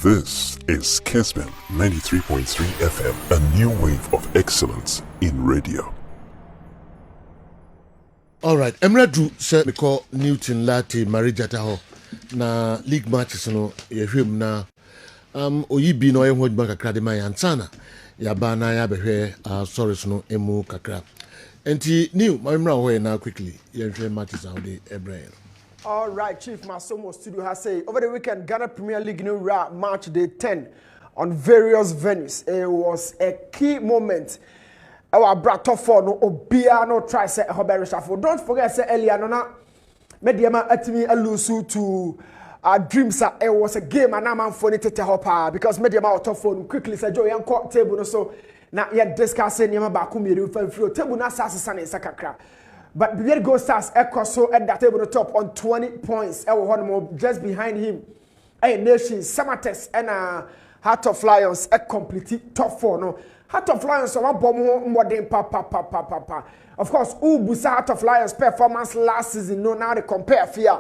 This is Kessben 93.3 FM, a new wave of excellence in radio. All right, Emra Drew said because Newton Lati Marijata ho na league matches no yehwem na oyibi no ehwo dba kakra de man yansana ya ba na ya behwe sorry no emu kakra. Enti new Emra ho na quickly yehwe matches how dey Ebrahim. All right, Chief Masomo Studio has said over the weekend, Ghana Premier League new match day 10 on various venues. It was a key moment. Our brother for no obia no try say Hobert Shuffle. Don't forget say earlier no na mediama atimi alusu to dreams. It was a game and I'm for it hopper because mediama top phone quickly say Joe yan court table no so na yet discussing yama baku miru for table na sasa sakakra. But the Go Stars so at that table top on 20 points. Just behind him. Nation, Samates and Heart of Lions a complete top 4. No, Heart of Lions so bomb more than pa. Of course, Ubusa Heart of Lions performance last season. No, now they compare fear.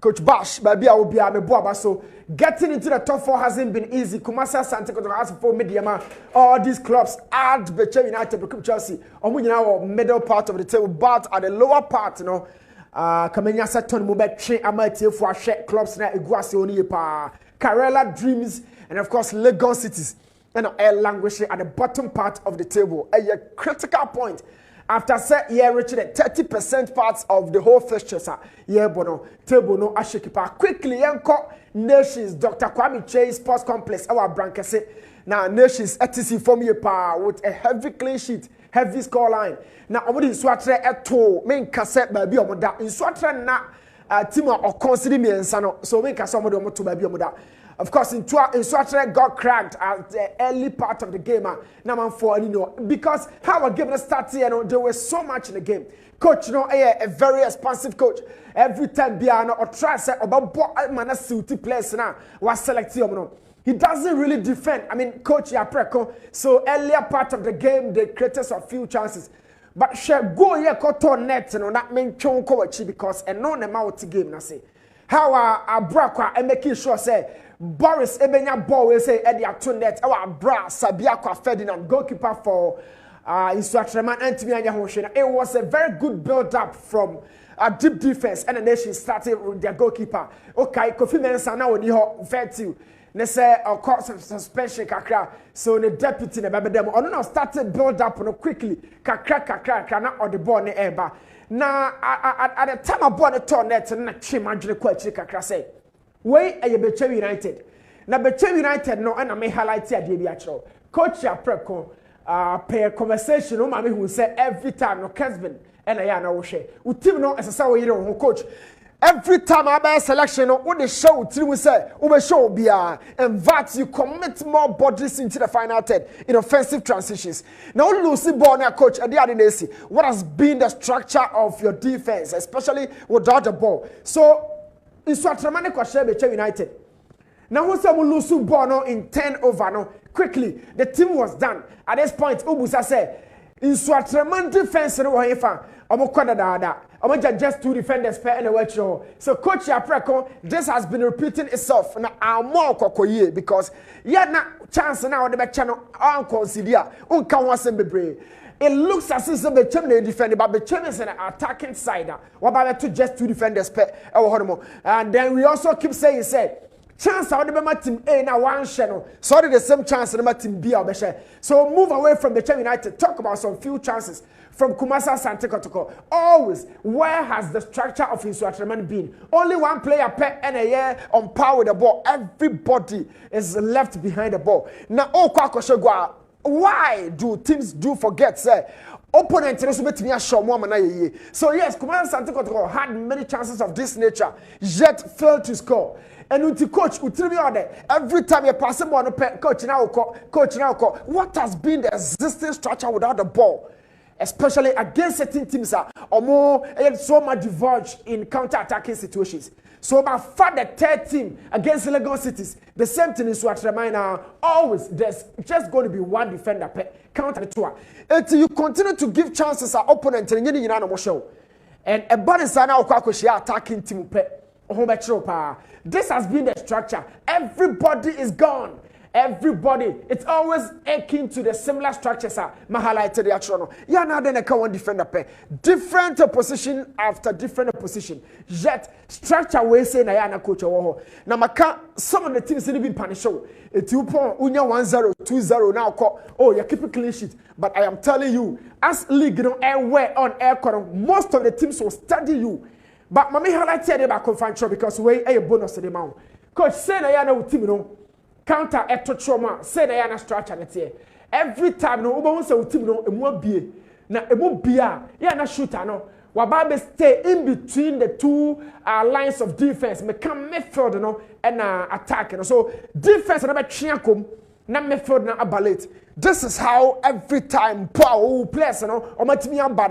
Coach Bash, baby, I will be a boba. So getting into the top 4 hasn't been easy. Kumasa Santa Kotoko has for Mediama. All these clubs add Beche United, Chelsea. On now middle part of the table, but at the lower part, you know, Kamenya Saturn Mubet Amati for share clubs na Iguasi Onipa, Karela Dreams, and of course Lagos Cities. And air language at the bottom part of the table. A critical point. After set year reaching 30% parts of the whole fixtures, bono table no ashikipa quickly yanko Nations Dr. Kwame Chase Sports Complex our brankese now Nations etc form pa with a heavy clean sheet, heavy score line. Now omodi swatre eto main cassette baby omoda in swatre na team or consider me ensano so main cassette omodo omoto baby omoda. Of course, in Swatre got cracked at the early part of the game. Number 4, because how a game started, there was so much in the game. Coach, a very expansive coach. Every time Biano or try say about man suit players now was selected. He doesn't really defend. I mean, Coach Yapreko. So earlier part of the game, they created a few chances. But she go here koto net, that mean chonko because a non-amount game na say. How our brakwa and making sure say Boris Ebenya ball will say Eddie Atunet, our bra Sabiakwa Ferdinand, goalkeeper for Insuatreman Antimi Anyahoshina. It was a very good build-up from a deep defense, and the nation started with their goalkeeper. Okay, Kofi Mensah now when you fair to say a course of suspension kakra. So the deputy the babedemo on no started build up no quickly kakra na or the ball ne eba. Na at the time of ball the turn net na chimagine kwachi kakra say. Way a Beche United. Na Beche United no and I may highlight here the actual. Coach Apreko pay a conversation no mami who say every time no Kessben and I na wo share. U team no as a way no coach. Every time I buy selection what the show team say we show be and that you commit more bodies into the final third in offensive transitions. Now Lucy ball now coach at the other what has been the structure of your defense especially without the ball. So in Swatramane Kwashe Beche United. Now who say we lose ball no in 10 over no quickly the team was done. At this point Ubusa said in Swatramane defense no wa yefa omo kwada da omo just 2 defenders per and watch show. So coach Apreko this has been repeating itself na ammo kokoye because yeah na chance na the be channel on consider unka wasem bebre. It looks as if the Bechem defender, but Bechem is an attacking side. What about to just 2 defenders per and then we also keep saying, chance out of the team A now one channel. Sorry, the same chance in the team B or so move away from the Bechem United. Talk about some few chances from Kumasa Santa Kotoko. Always, where has the structure of Insuatreman been? Only one player per and a year on par with the ball. Everybody is left behind the ball. Now, Kwakosogwa. Why do teams forget say opponent so yes Kumasa Santa Kotoko had many chances of this nature yet failed to score and with the coach every time you pass him on coach now what has been the existing structure without the ball especially against certain teams or more so much diverge in counter-attacking situations. So by far the third team against Lagos Cities, the same thing is what remind always there's just going to be one defender per counter the two. Until you continue to give chances our opponent and you know show. And a body sana okwakoshia attacking team pe This has been the structure. Everybody is gone. Everybody, it's always akin to the similar structures. My highlighted the action. Yeah, now then I can one defender pay different position after different position. Yet structure we say na yana coach owo. Now maka some of the teams in be punish show. It you pon unya 1-0, 2-0 now call. Oh, you keep a clean sheet. But I am telling you, as league airway on air most of the teams will study you. But mama highlighted the back conference because we a bonus to the mount. Coach say na yana team counter eto trauma say na yana structure net here every time no obo say team no emu bie na emu bia ya na shooter no waba be stay in between the two lines of defense me come midfield no and attack no so defense na be twiakom na midfield na abalate. This is how every time power players no o matimi amba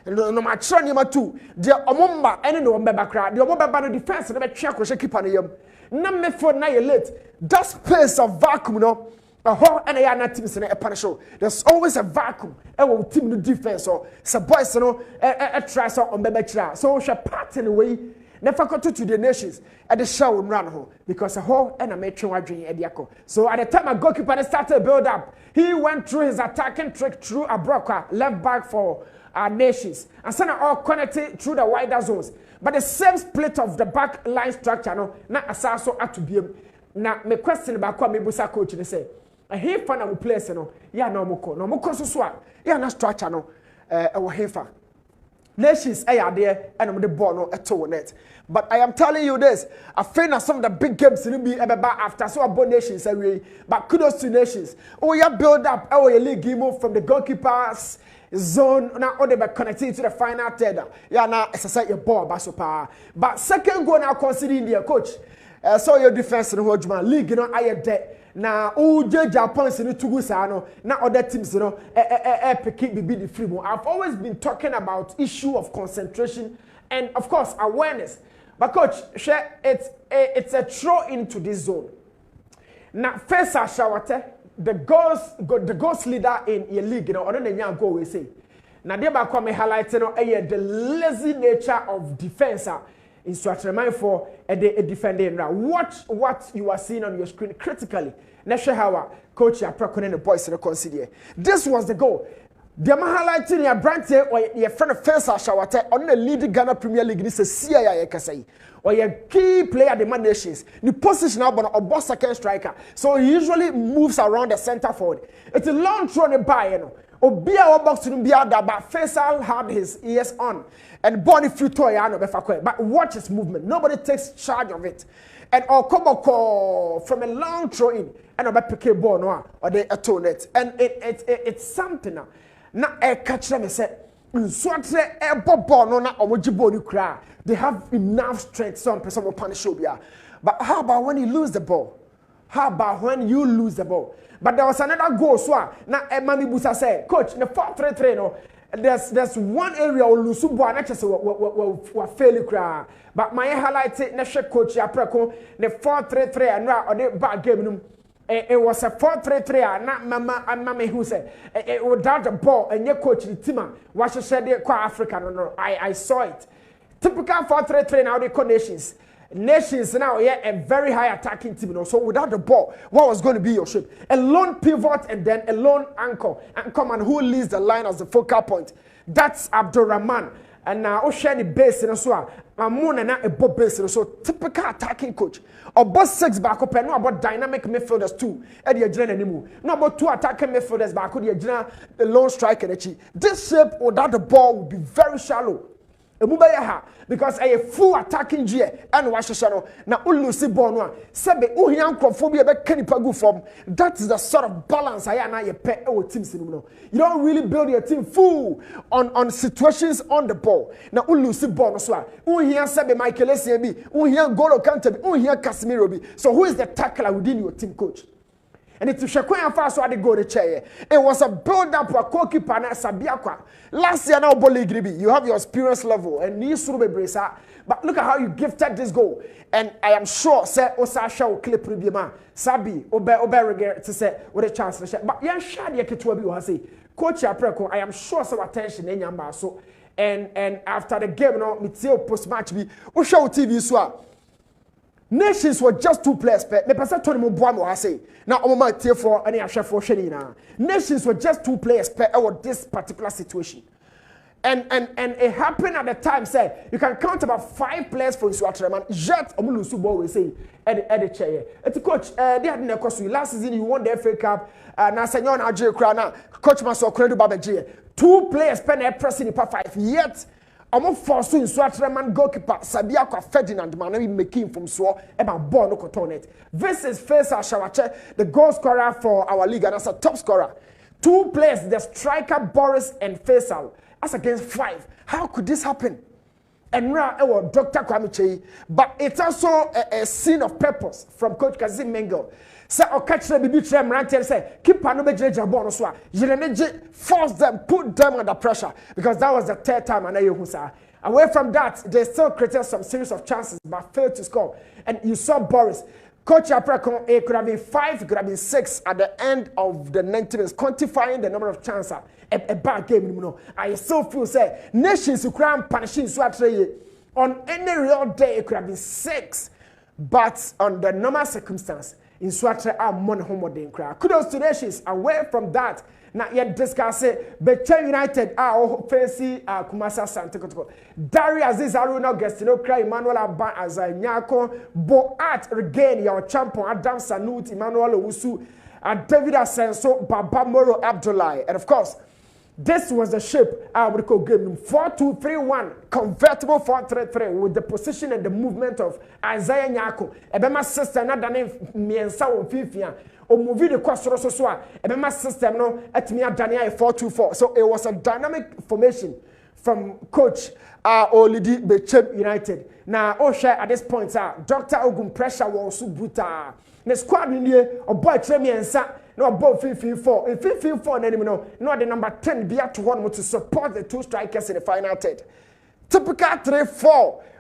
no ma try ni ma two de omomba ene no omba kra de omba no defense na be twiakom she keeper na yam na midfield na ye late. That space of vacuum, no, a whole and a teams in a punish show. There's always a vacuum. A team no defense or some boys, no, a try on the so she part in the way. Never got to the nations at the show and run home because a whole and a matron dream at Yako. So at the time a goalkeeper started build up, he went through his attacking trick through a broker left back for our nations and sent all connected through the wider zones. But the same split of the back line structure, no, not assassin at to be. Now, my question about me busa coach they say, a here fan will place no, yeah no moko so swap, yeah na structure no, our hefa. Nations are there and the ball no at all net. But I am telling you this, I feel that some of the big games will be ever back after so about nations away. But kudos to nations. Oh, you build up our league move from the goalkeepers zone now all they be connected to the final third. Yeah, now exercise your ball basopa. But second goal now considering the coach. So your defense in the league, you know, I had that. Now, oh, Japan in the Tugusano, now other teams, you know, pick be the free. I've always been talking about issue of concentration and, of course, awareness. But, coach, it's a throw into this zone. Now, first, the ghost leader in your league, you know, other than young go, we say. Now, they are coming highlighting the lazy nature of defense. Instructor mind for a defending now. Watch what you are seeing on your screen critically. Nesha how coach Aprakon and the boys to consider. This was the goal. The highlighting your brand or your friend of first Shawate on the leading Ghana Premier League. This is CIA Kasai or your key player the nations. The position up on a boss second striker. So he usually moves around the center forward. It's a long throw on the by, you know. Obia box to be out, but Faisal had his ears on and body free toy. But watch his movement. Nobody takes charge of it. And Kotoko from a long throw in and a PK ball no or the atonet. And it's something now. Now I catch them and say, they have enough strength. Some person will punish you. But how about when you lose the ball? How about when you lose the ball? But there was another goal. So now Mami Busa said, Coach, in the 4-3-3, no, there's one area where Lusubo and actually were failing cry. But my highlighted national coach Apreko, the 4-3-3 and now the back game. It was a 4-3-3 and not Mama and Mammy who said without the ball and your coach the team what she said they quite African. No, I saw it. Typical 4-3-3 now the nations. Nations now, yeah, a very high attacking team. You know, so without the ball, what was going to be your shape? A lone pivot and then a lone anchor. Anchor man who leads the line as the focal point. That's Abdurrahman. And now, Oshani base in a swap. Mamuna na a bob base. So typical attacking coach. Or boss 6 back up and no about dynamic midfielders too. Eddie Adrian anymore. No about 2 attacking midfielders back. The lone striker. This shape without the ball would be very shallow. Because a full attacking G and Washington now Ulusi Bonwa Sebe Uhian Kophobia Kenny Pagu form. That is the sort of balance I and I pay our teams in. You don't really build your team full on situations on the ball. Now Ulusi Bonwa Uhian Sebe Michael Essiebi, Uhian Golo Kantebi, Uhian Casimirobi. So who is the tackler within your team, coach? And it's Shakwan fast so I go to chair. It was a build up for goalkeeper and Sabiakwa. Last year now Boligribi, you have your experience level and Nisuru Bresa. But look at how you gifted this goal. And I am sure say Osasha will clip Ribima. Sabi Oberger to say with a chance to share. But yan shadi Ketuabi will say, Coach Apreko, I am sure some attention in Yamba. So and after the game, no, Mitio post match be Usha TV so Nations were just 2 players. Me person Tony Mubuamo has say. Now Omama Tiefo and Ashafo Shenina. Nations were just 2 players per this particular situation. And it happened at the time, said you can count about 5 players for Isuatreman. Jet Omulusubo will say at the chair. It's coach, they had Nekosu. Last season you won the FA Cup. Now Senyon Ajay Krana, Coach Maso Credo Babaji. 2 players pen pressing in 5 yet. I'm forced to Isuatreman goalkeeper Sabia Kwa Ferdinand Manawi making from so about ball no cotonet. This is Faisal Shawache, the goal scorer for our league and as a top scorer. 2 players, the striker Boris and Faisal. As against 5. How could this happen? And now it was Dr. Kwame, but it's also a scene of purpose from Coach Kazim Mengel. Say, or catch them, be them, rant and say, keep on the force them, put them under pressure, because that was the 3rd time. And away from that, they still created some series of chances, but failed to score. And you saw Boris. Coach Aprekon, it could have been 5, it could have been 6 at the end of the 90 minutes, quantifying the number of chances. A bad game, you know. I still feel say nations who cram punishing Swatre on any real day it could have been 6, but on the normal circumstance in Swatre are more homo than cry. Kudos to nations. Away from that, not yet discuss it. Beche United are fancy Kumasa Santa Kotoko. Dari Aziz Aruna Gestino Cry Emmanuel Abba Azanyako Boat regain your champion Adam Sanut Emmanuel Owusu David Asenso Baba Moro Abdullahi, and of course. This was the shape I would call game 4-2-3-1, convertible 4-3-3 with the position and the movement of Isaiah Nyako. Ebema system na dane miensa on fifia. O movie the kwasoro so a ebema system no etimi adane 4-2-4. So it was a dynamic formation from coach Olidi Bechem United. Now share at this point Dr. Ogum pressure was so brutal. The squad in here or boy miensa. No, about 15-4. In 15-4, no, the number 10 be at 1 to support the 2 strikers in the final third. Typical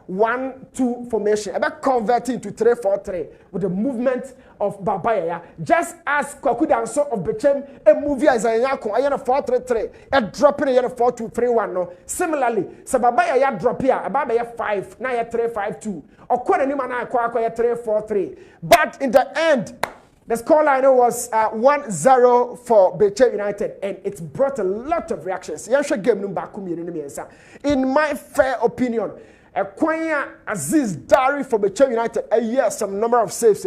3-4-1-2 formation. About converting to 3-4-3 with the movement of Babaya. Just as Kwakuda and so of Bechem, a movie as a Yako, I 4-3-3, a drop in a 4-2-3-1. No, similarly, Sababaya drop here, Ababaya 5, now 3-5-2, or Kwanimana Kwaka 3-4-3. But in the end, the scoreline was 1-0 for Beche United, and it brought a lot of reactions. In my fair opinion, Kwanya Aziz Dari for Beche United, yes, some number of saves,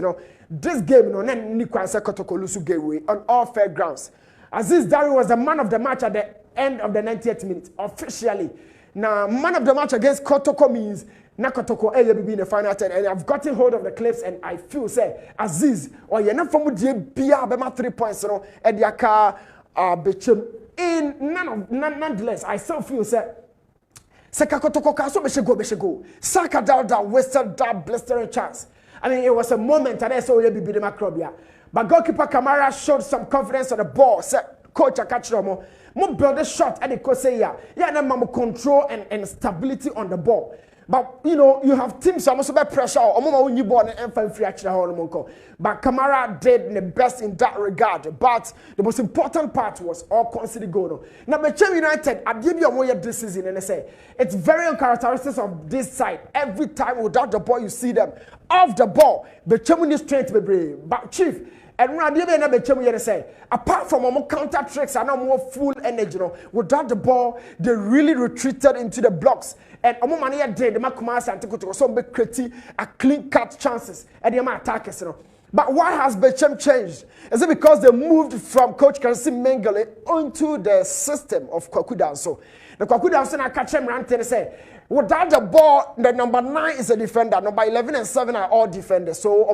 this game, Kotoko Lusu gave away on all fair grounds. Aziz Dari was the man of the match at the end of the 90th minute, officially. Now, man of the match against Kotoko means Nakotoko be in the final 10, and I've gotten hold of the clips, and I feel say Aziz or you're not from the 3 points, and Yaka Bechem. In nonetheless, I still feel say Sekakotoko Kaso Beshego. Saka that wasted that blistering chance. I mean, it was a moment, and I saw you be the macrobia. But goalkeeper Kamara showed some confidence on the ball. Said, Coach Akachiromo, more build a shot and the coach say, yeah, more control and stability on the ball. But you have teams that also pressure on you born and free actually. But Kamara did the best in that regard. But the most important part was all considered goal. Now, Beche United, I give you a more this season, and I say it's very uncharacteristic of this side. Every time without the ball, you see them off the ball. Beche needs strength to be brave. But Chief. And apart from more counter tricks and more full energy, without the ball, they really retreated into the blocks. And Omomania did the Makumas and Kotoko so be creative a clean cut chances and the attackers. But why has Bechem changed? Is it because they moved from Coach Kazim Mengele onto the system of Kwakudanso? The Kwakudanso na catch him rant and say, without the ball, the number 9 is a defender. Number 11 and 7 are all defenders. So,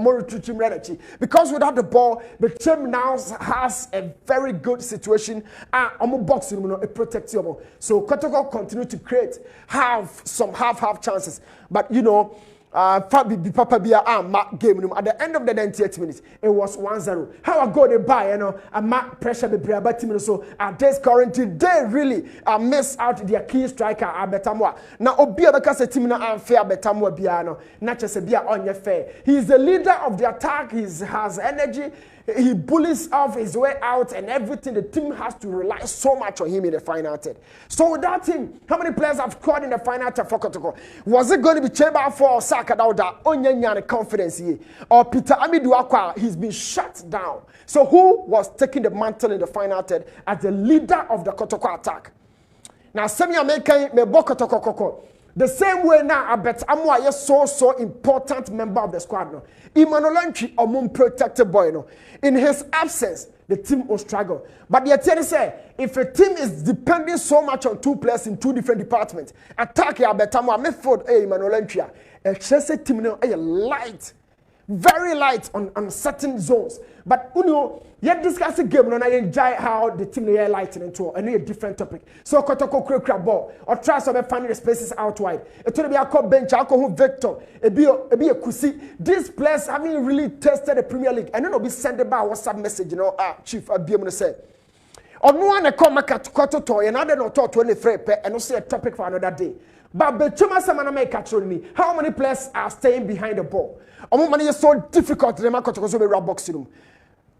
because without the ball, the team now has a very good situation. Boxing, it protects you. So, Kotoko continue to create some half chances. But, Papa Bia game at the end of the 98th minute, it was 1-0. How I go they buy, a mark pressure the Briaba team. So at this current they really miss out their key striker Betamwa. Now Obia because the team now unfair Betamwa Biano, not just a Bia on your fair. He's the leader of the attack, he has energy. He bullies off his way out and everything. The team has to rely so much on him in the final third. So without him, how many players have scored in the final third for Kotoko? Was it going to be Cheba for attack at that onyanya confidence here. Or Peter Amidu Akwa, he's been shut down. So who was taking the mantle in the final third as the leader of the Kotoko attack? Now, semi American me Kotoko. The same way now, I bet Amwa is so important member of the squad. No, Emmanuel Lantry or protected boy. No, in his absence, the team will struggle. But the attorney say, if a team is depending so much on two players in two different departments, attack ya bet Amwa midfield, Emmanuel Lantry, a Chelsea team no light. Very light on certain zones. But you know, yet discuss a game and I enjoy how the team they are lighting into a different topic. So Kotoko crab ball or try to find the spaces out wide. It will be a cop bench, alcohol Victor, a be a kusi. These players haven't really tested the Premier League. And then will be sent about WhatsApp message, you know, Chief, I'll be able to say. Or no one come back at Kotoko, and I don't know 23 and also a topic for another day. But Betuma Samana make catching me. How many players are staying behind the ball? Money is so difficult to remember to box room.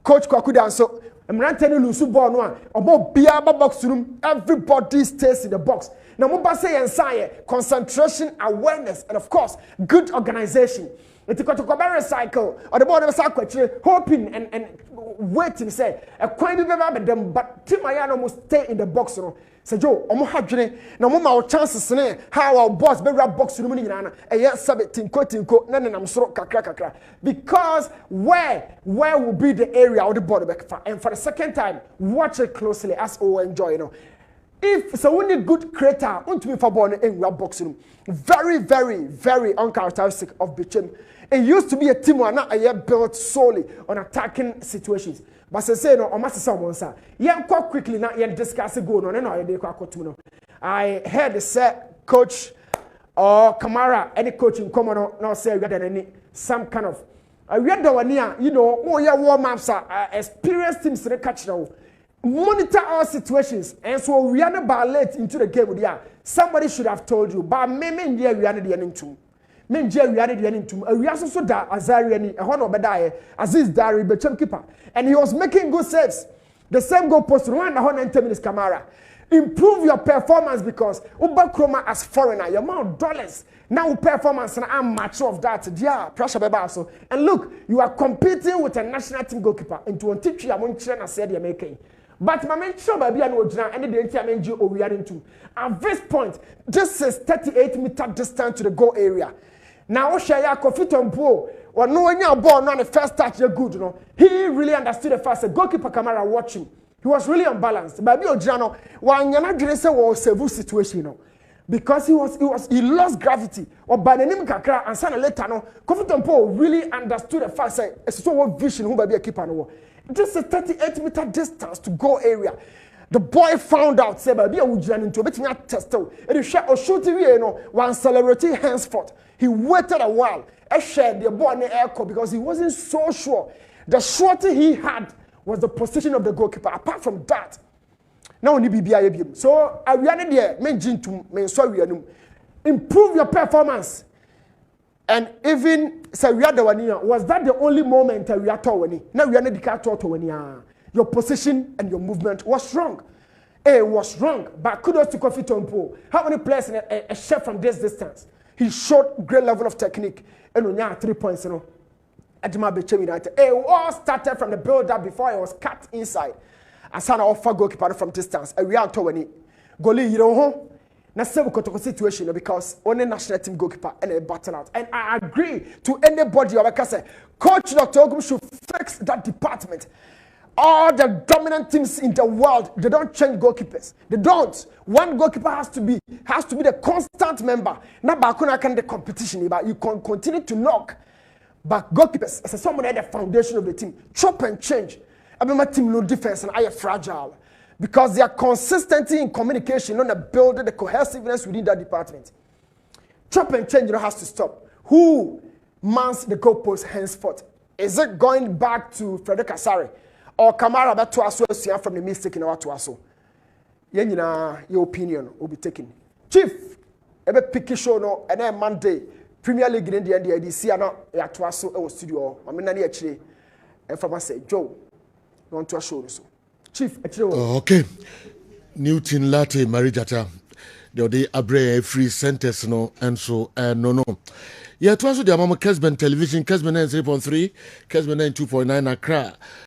Coach Ogum, so I'm not telling you, Lusu one. About Biaba box room, everybody stays in the box. Now, Mubase and Saye, concentration, awareness, and of course, good organization. It's a Kotoko cycle, or the board of a cycle, hoping and waiting, say, a quite remember them, but Tim Ayano must stay in the box room. Say Joe, omo hadwene na mo ma o chances ne how our boss be rap box no nyina na e ya sabe tinko na nam soro kakra because where will be the area of the ball back and for the second time watch it closely as we enjoy, you know. If so we need good creator untumi for ball in rap box room, very uncharacteristic of Bichim. It used to be a team now built solely on attacking situations. But say no, or master someone sir. Yeah, quite quickly now. Yeah, discuss a go no. I heard the set coach or Kamara, any coach in common now say we had any some kind of. We had the one here, you know. Oh yeah, warm ups are experienced teams to catch now. Monitor all situations, and so we are not late into the game with ya. Somebody should have told you, but maybe we are the ending too. Men Jerry we also da Azariani a honor bedaye Aziz Dari Bechem keeper and he was making good saves. The same goal post 110 minutes Kamara. Improve your performance because Uba Chroma as foreigner, your amount dollars. Now performance and I'm mature of that. Yeah, pressure bebaso. And look, you are competing with a national team goalkeeper into a teacher among China said you're making. But my man sure baby and Ojina and the entire NGO we are into. At this point, this is 38-meter distance to the goal area. Now, Shaya Kofi Tompo, or no one born on the first touch, you're good, you know. He really understood the first. Goalkeeper Kamara watching. He was really unbalanced. Baby Ojano, when you're not dressing was a severe situation, you know. Because he lost gravity. Or by the name Kakra and Sana later, no, Kofi Tompo really understood the fact that it's so what vision who baby a keeper no. Just a 38-meter distance to goal area. The boy found out, say, baby, would you into a bit of test. And he shot or shooting, you know, one celebrity henceforth. He waited a while. I shared the boy in the air because he wasn't so sure. The surety he had was the position of the goalkeeper. Apart from that, now only BBI. So I ran there, improve your performance. And even say we had the one year, was that the only moment we are towing? Now we are not the car to your position and your movement was wrong. It was wrong. But kudos to Kofi Tompo. How many players in a chef from this distance? He showed great level of technique. And on 3 points, you know. Adima Bechem United. It all started from the build-up before it was cut inside. Asana offer goalkeeper from distance. And we are towing goalie, you know. Na seven Kotoko situation because only national team goalkeeper and a battle out. And I agree to anybody who say Coach Ogum should fix that department. All the dominant teams in the world, they don't change goalkeepers. They don't. One goalkeeper has to be the constant member. Not Bakuna can the competition, but you can continue to knock. But goalkeepers, as someone at the foundation of the team, chop and change. I mean, my team no defense and I are fragile. Because their consistency in communication, not building the cohesiveness within that department. Chop and change, has to stop. Who mans the goalpost henceforth? Is it going back to Frederick Asare? Or Kamara back to us from the mistake in our to us? Your opinion will be taken. Chief, ebe picky show no, and then Monday, Premier League in the NDC, and not to us studio. I mean, actually, and from us say, Joe, you want to show us. Chief, okay. Newton Latte Marijata. The Abre free sentence no and so no. Yeah, to also the Kessben television, Kessben 93.3, Kessben 92.9 Accra.